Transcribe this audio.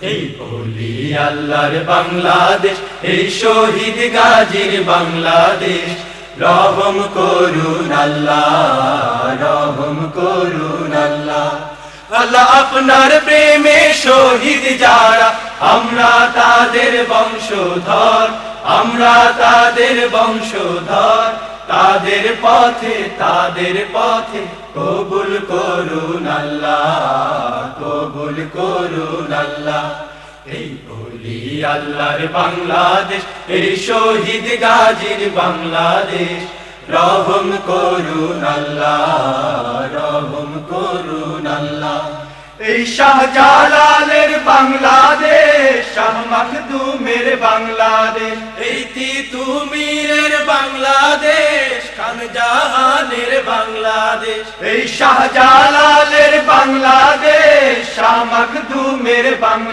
এই ওলি আল্লাহর বাংলাদেশ, এই শহীদ গাজীর বাংলাদেশ, রহম করুন আল্লাহ, রহম করুন আল্লাহ। আল্লাহ আপনার প্রেমে শহীদ যারা, আমরা তাদের বংশধর, আমরা তাদের বংশধর। তাদের পথে কবুল করুন আল্লাহ, কবুল করুন আল্লাহ। এই ওলি আল্লাহর বাংলাদেশ, এই শহীদ গাজীর বাংলাদেশ, রহম করুন আল্লাহ, রহম করুন আল্লাহ। এই শাহজালালের বাংলাদেশ, শাহ মাখদুমের বাংলাদেশ, এই তিতুমীরের বাংলাদেশ, খান জাহানের বাংলাদেশ। এই শাহজালালের বাংলাদেশ, শাহ মাখদুমের বাংলাদেশ।